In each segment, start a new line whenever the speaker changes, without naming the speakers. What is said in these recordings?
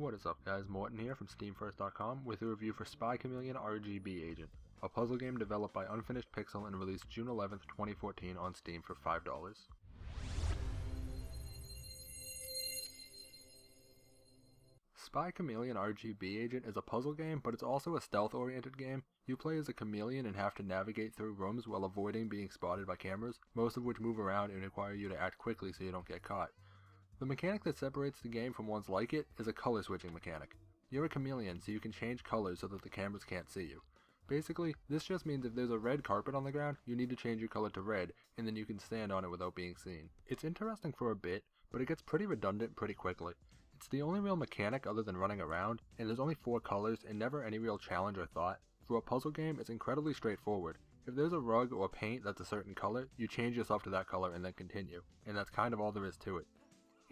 What is up guys, Morton here from SteamFirst.com with a review for Spy Chameleon RGB Agent, a puzzle game developed by Unfinished Pixel and released June 11th, 2014 on Steam for $5. Spy Chameleon RGB Agent is a puzzle game, but it's also a stealth-oriented game. You play as a chameleon and have to navigate through rooms while avoiding being spotted by cameras, most of which move around and require you to act quickly so you don't get caught. The mechanic that separates the game from ones like it is a color switching mechanic. You're a chameleon, so you can change colors so that the cameras can't see you. Basically, this just means if there's a red carpet on the ground, you need to change your color to red, and then you can stand on it without being seen. It's interesting for a bit, but it gets pretty redundant pretty quickly. It's the only real mechanic other than running around, and there's only 4 colors and never any real challenge or thought. For a puzzle game, it's incredibly straightforward. If there's a rug or paint that's a certain color, you change yourself to that color and then continue, and that's kind of all there is to it.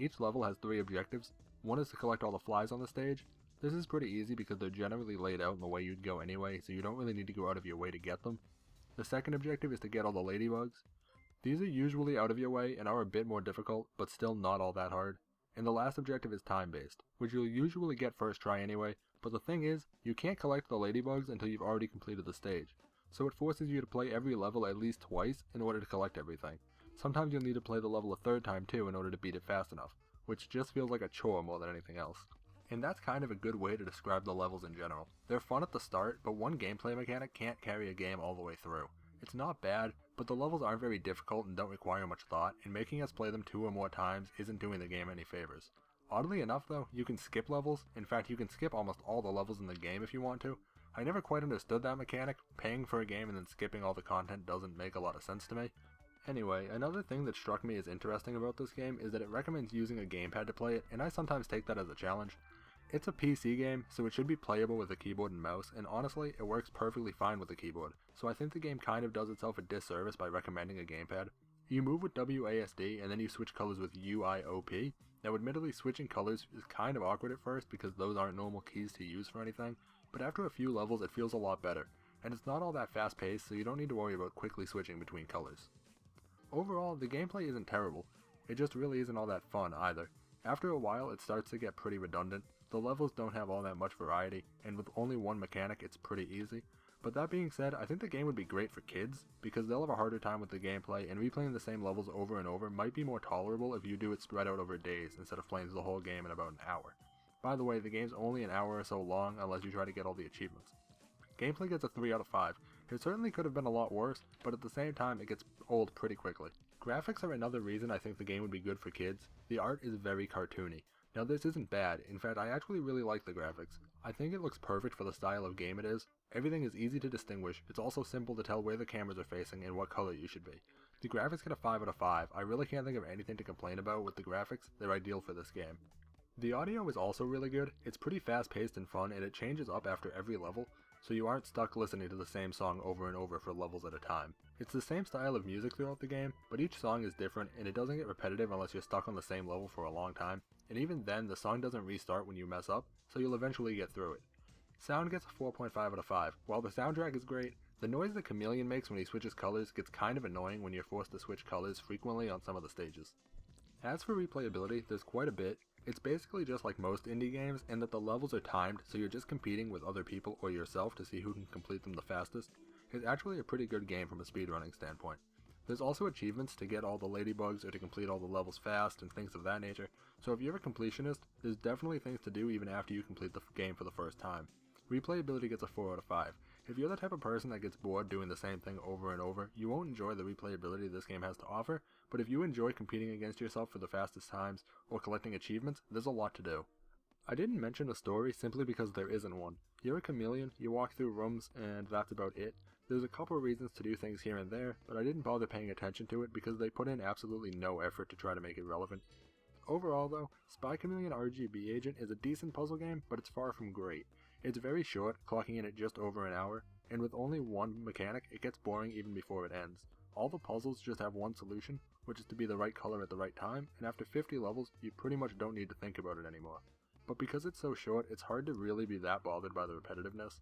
Each level has 3 objectives. One is to collect all the flies on the stage. This is pretty easy because they're generally laid out in the way you'd go anyway, so you don't really need to go out of your way to get them. The second objective is to get all the ladybugs. These are usually out of your way and are a bit more difficult, but still not all that hard. And the last objective is time-based, which you'll usually get first try anyway, but the thing is, you can't collect the ladybugs until you've already completed the stage. So it forces you to play every level at least twice in order to collect everything. Sometimes you'll need to play the level a third time too in order to beat it fast enough, which just feels like a chore more than anything else. And that's kind of a good way to describe the levels in general. They're fun at the start, but one gameplay mechanic can't carry a game all the way through. It's not bad, but the levels aren't very difficult and don't require much thought, and making us play them 2 or more times isn't doing the game any favors. Oddly enough though, you can skip levels. In fact, you can skip almost all the levels in the game if you want to. I never quite understood that mechanic. Paying for a game and then skipping all the content doesn't make a lot of sense to me. Anyway, another thing that struck me as interesting about this game is that it recommends using a gamepad to play it, and I sometimes take that as a challenge. It's a PC game, so it should be playable with a keyboard and mouse, and honestly, it works perfectly fine with a keyboard, so I think the game kind of does itself a disservice by recommending a gamepad. You move with WASD, and then you switch colors with UIOP. Now admittedly, switching colors is kind of awkward at first because those aren't normal keys to use for anything, but after a few levels it feels a lot better, and it's not all that fast paced, so you don't need to worry about quickly switching between colors. Overall, the gameplay isn't terrible, it just really isn't all that fun either. After a while it starts to get pretty redundant, the levels don't have all that much variety, and with only one mechanic it's pretty easy. But that being said, I think the game would be great for kids, because they'll have a harder time with the gameplay, and replaying the same levels over and over might be more tolerable if you do it spread out over days instead of playing the whole game in about an hour. By the way, the game's only an hour or so long unless you try to get all the achievements. Gameplay gets a 3 out of 5. It certainly could have been a lot worse, but at the same time it gets old pretty quickly. Graphics are another reason I think the game would be good for kids. The art is very cartoony. Now this isn't bad, in fact I actually really like the graphics. I think it looks perfect for the style of game it is. Everything is easy to distinguish, it's also simple to tell where the cameras are facing and what color you should be. The graphics get a 5 out of 5, I really can't think of anything to complain about with the graphics, they're ideal for this game. The audio is also really good, it's pretty fast paced and fun, and it changes up after every level, so you aren't stuck listening to the same song over and over for levels at a time. It's the same style of music throughout the game, but each song is different and it doesn't get repetitive unless you're stuck on the same level for a long time, and even then the song doesn't restart when you mess up, so you'll eventually get through it. Sound gets a 4.5 out of 5. While the soundtrack is great, the noise the chameleon makes when he switches colors gets kind of annoying when you're forced to switch colors frequently on some of the stages. As for replayability, there's quite a bit. It's basically just like most indie games, in that the levels are timed, so you're just competing with other people or yourself to see who can complete them the fastest. It's actually a pretty good game from a speedrunning standpoint. There's also achievements to get all the ladybugs or to complete all the levels fast and things of that nature, so if you're a completionist, there's definitely things to do even after you complete the game for the first time. Replayability gets a 4 out of 5. If you're the type of person that gets bored doing the same thing over and over, you won't enjoy the replayability this game has to offer, but if you enjoy competing against yourself for the fastest times, or collecting achievements, there's a lot to do. I didn't mention a story simply because there isn't one. You're a chameleon, you walk through rooms, and that's about it. There's a couple of reasons to do things here and there, but I didn't bother paying attention to it because they put in absolutely no effort to try to make it relevant. Overall though, Spy Chameleon RGB Agent is a decent puzzle game, but it's far from great. It's very short, clocking in at just over an hour, and with only one mechanic, it gets boring even before it ends. All the puzzles just have one solution, which is to be the right color at the right time, and after 50 levels, you pretty much don't need to think about it anymore. But because it's so short, it's hard to really be that bothered by the repetitiveness.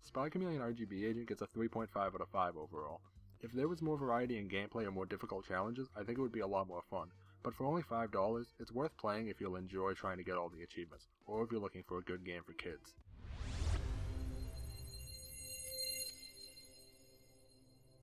Spy Chameleon RGB Agent gets a 3.5 out of 5 overall. If there was more variety in gameplay or more difficult challenges, I think it would be a lot more fun. but for only $5, it's worth playing if you'll enjoy trying to get all the achievements, or if you're looking for a good game for kids.